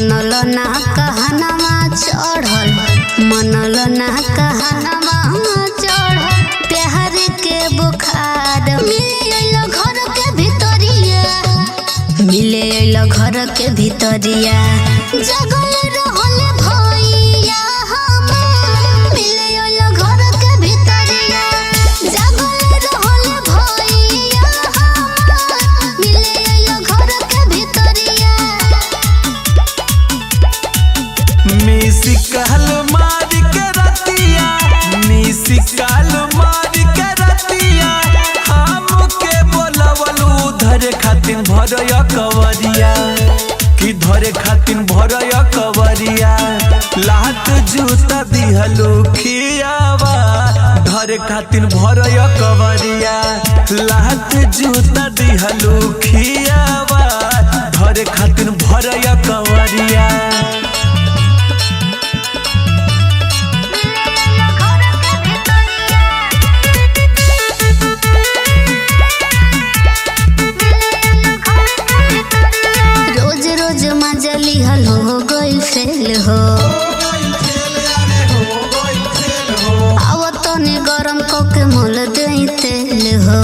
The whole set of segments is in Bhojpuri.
मनल ना कहनवा चढ़ल, मनल ना कहनवा चढ़ल, प्यार के बुखार मिले अइलो घर के भितरिया, मिले अइलो घर के भितरिया, जगल रहल भैया हमार, मिले अइलो घर के भितरिया, जगल रहल भैया हमार, मिले अइलो घर के भितरिया। मिसी कहल मार के रतिया, मिसी कहल मार के रतिया, हमके बोलवल धरे खातिर भरया कवरिया, कि धरे खातिर भरया कवरिया, लात जूता दिहलू खियावा, धरे खातिर भरया कवरिया, लात जूता दिहलू खियावा, धरे खातिर भरया कवरिया। रोज रोज मजली हल हो गइल फेल हो, आव तने गरम कके मोल देई तेल हो,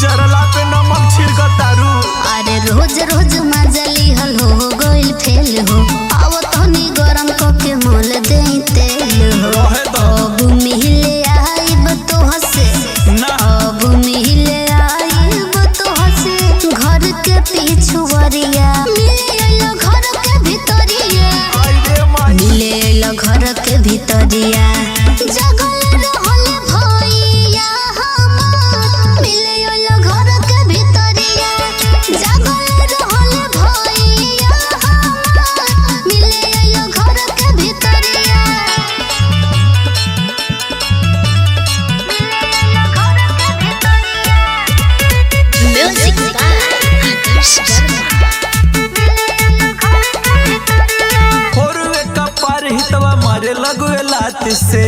जरला पे नमक छिड़क तारू। अरे रोज रोज मजली हल हो गइल फेल हो, आव तने गरम कके मोल देई तेल हो। अब मिले आइब तो हसे, अब मिले आइब तो हसे, घर के पिछुवरिया, मिले अइलो घर के भितरिया, मिले अइलो घर के भितरिया, जगल रहल भैया हमार, मिले अइलो घर के भितरिया, जगल रहल भैया हमार, मिले अइलो घर के भितरिया। म्यूजिक खोरवे कपार हितवा मारे लगवे लात से,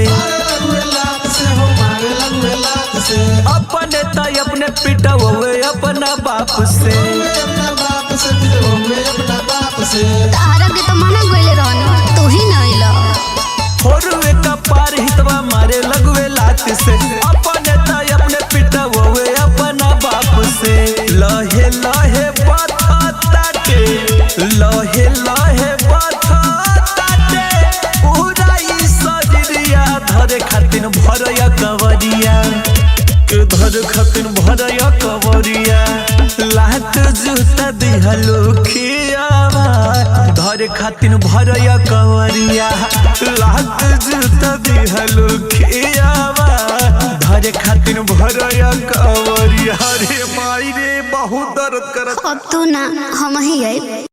अपने ताई अपने पिटवे अपना बाप से, तारा के तो मना गइले रहनी, तू ही न अइलो। खोरवे कपार हितवा मारे लगवे लात से, अपने ताई अपने पिटवे अपना बाप से, लहे लहे बता के, लहे लहे बता के, पूरा ई शरीरिया धरे खातिर भरया कवरिया, धरे खातिर भरया कवरिया, लात जूता दिहलो खियावा, धरे खातिर भरया कवरिया, लात जूता दिहलो खियावा, धरे खातिर भरया कवरिया। अरे माई रे बहुत दर्द करत। अब तू ना हम ही आइब।